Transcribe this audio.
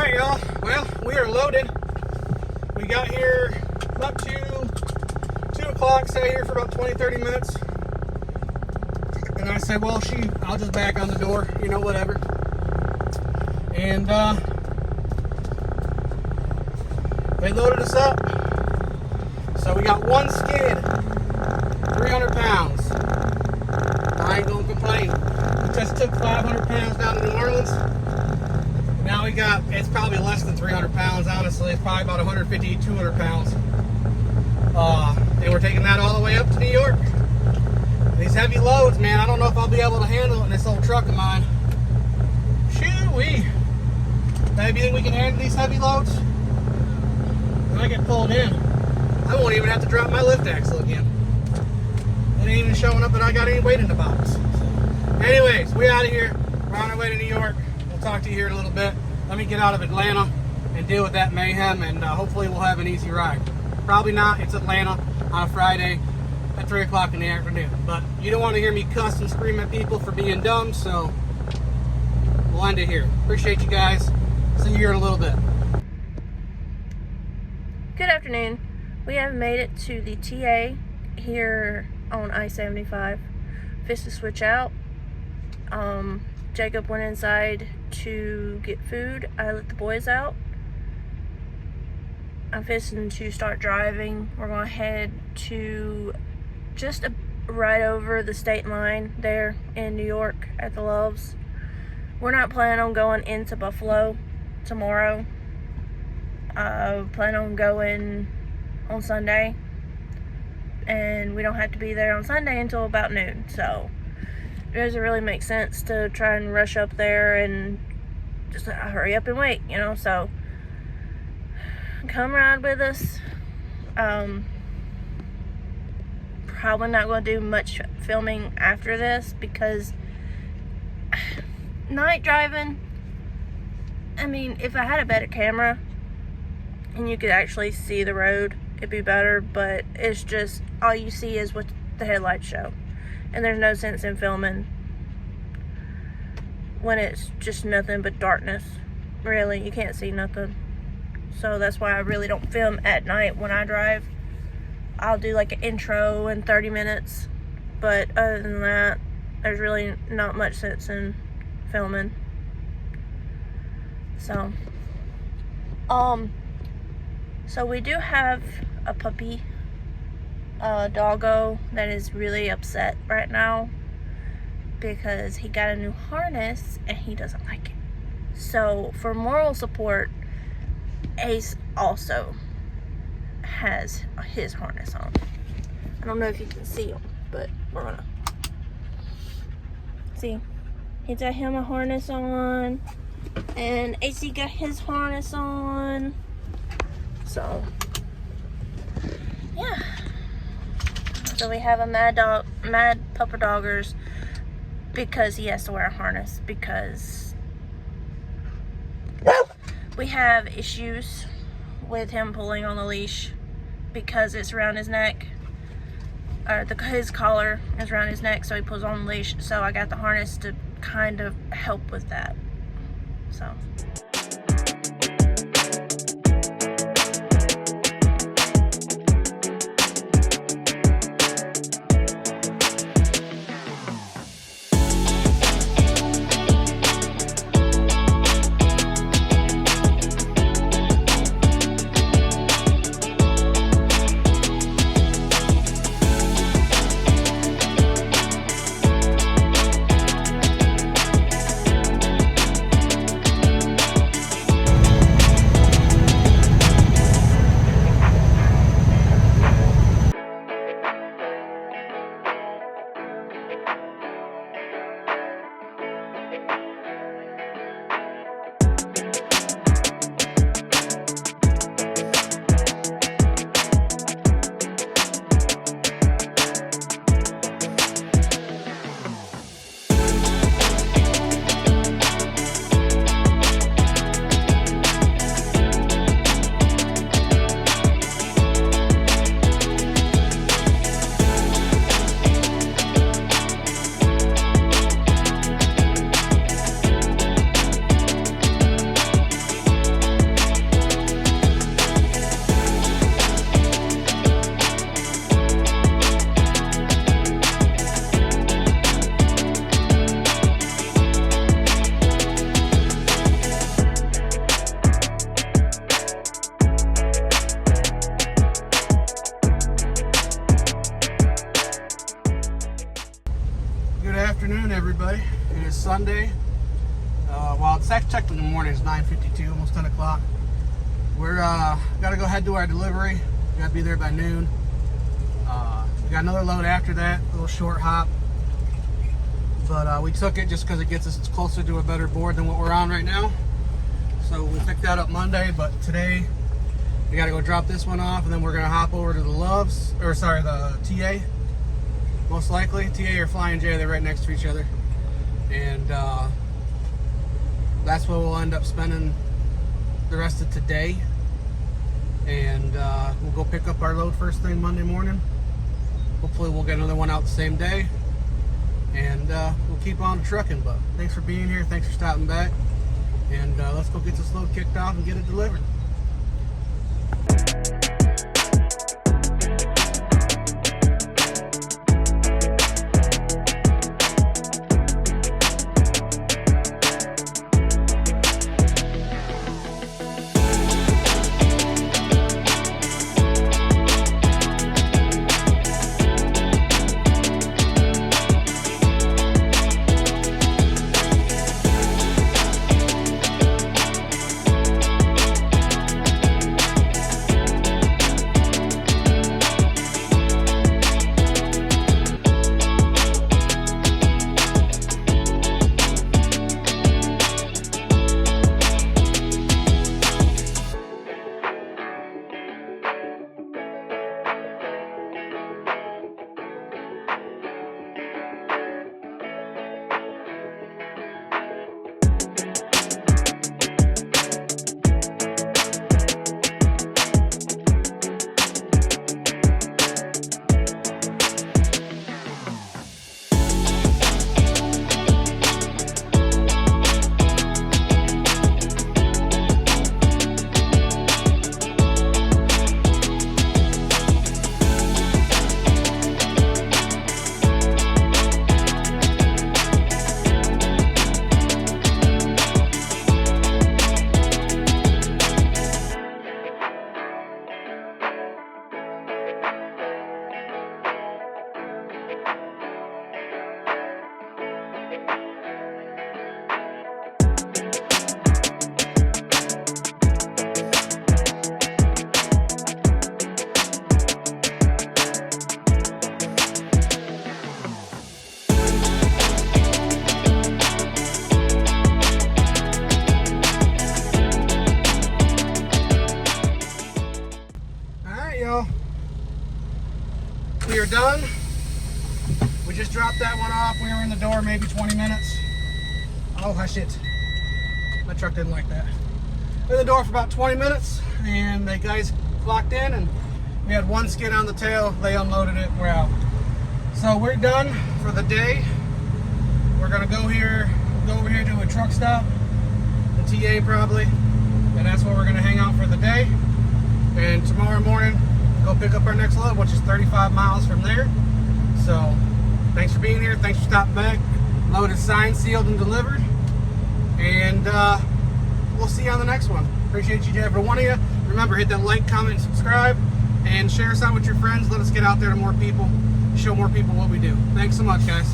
Alright, y'all. Well, we are loaded. We got here about 2 o'clock, sat here for about 20-30 minutes. And I said, well, I'll just back on the door, you know, whatever. And they loaded us up. So we got one skid, 300 pounds. I ain't gonna complain. We just took 500 pounds down to New Orleans. Now we got, it's probably less than 300 pounds, honestly. It's probably about 150, 200 pounds. And we're taking that all the way up to New York. These heavy loads, man, I don't know if I'll be able to handle it in this old truck of mine. Shoo-wee. Dave, you think we can handle these heavy loads? When I get pulled in, I won't even have to drop my lift axle again. It ain't even showing up that I got any weight in the box. Anyways, we out of here. We're on our way to New York. We'll talk to you here in a little bit. Let me get out of Atlanta and deal with that mayhem, and hopefully we'll have an easy ride. Probably not. It's Atlanta on a Friday at 3 o'clock in the afternoon. But you don't want to hear me cuss and scream at people for being dumb, so we'll end it here. Appreciate you guys. See you here in a little bit. Good afternoon. We have made it to the TA here on I-75. Fixed to switch out. Jacob went inside to get food. I let the boys out. I'm fixing to start driving. We're going to head to just right over the state line there in New York at the Loves. We're not planning on going into Buffalo tomorrow. Plan on going on Sunday, and we don't have to be there on Sunday until about noon, so it doesn't really make sense to try and rush up there and just hurry up and wait, you know. So come ride with us. Probably not going to do much filming after this because night driving, I mean, if I had a better camera and you could actually see the road, it'd be better, but it's just all you see is what the headlights show, and there's no sense in filming when it's just nothing but darkness. Really, you can't see nothing. So that's why I really don't film at night when I drive. I'll do like an intro in 30 minutes, but other than that, there's really not much sense in filming. So so we do have a puppy, doggo, that is really upset right now because he got a new harness and he doesn't like it. So for moral support, Ace also has his harness on. I don't know if you can see him, but we're gonna see. He's got him a harness on, and AC got his harness on. So yeah. So we have a mad pupper doggers because he has to wear a harness because we have issues with him pulling on the leash because it's around his neck. His collar is around his neck, so he pulls on the leash. So I got the harness to kind of help with that. So. Monday. It is Sunday. Well, it's actually technically in the morning. It's 9:52, almost 10 o'clock. We're gotta go head to our delivery. We gotta be there by noon. We got another load after that, a little short hop. But we took it just because it gets us closer to a better board than what we're on right now. So we picked that up Monday, but today we gotta go drop this one off, and then we're gonna hop over to the the TA. Most likely, TA or Flying J, they're right next to each other. And that's where we'll end up spending the rest of today. And we'll go pick up our load first thing Monday morning. Hopefully we'll get another one out the same day. And we'll keep on trucking. But thanks for being here. Thanks for stopping back. And let's go get this load kicked off and get it delivered. We are done. We just dropped that one off. We were in the door maybe 20 minutes. Oh, hush it. My truck didn't like that. We were in the door for about 20 minutes, and the guys clocked in, and we had one skid on the tail. They unloaded it. We're out. So we're done for the day. We're gonna go over here to a truck stop, the TA probably, and that's where we're gonna hang out for the day. And tomorrow morning, go pick up our next load, which is 35 miles from there. So thanks for being here. Thanks for stopping back. Load is signed, sealed, and delivered. And we'll see you on the next one. Appreciate you, every one of you. Remember, hit that like, comment, and subscribe, and share us out with your friends. Let us get out there to more people, show more people what we do. Thanks so much, guys.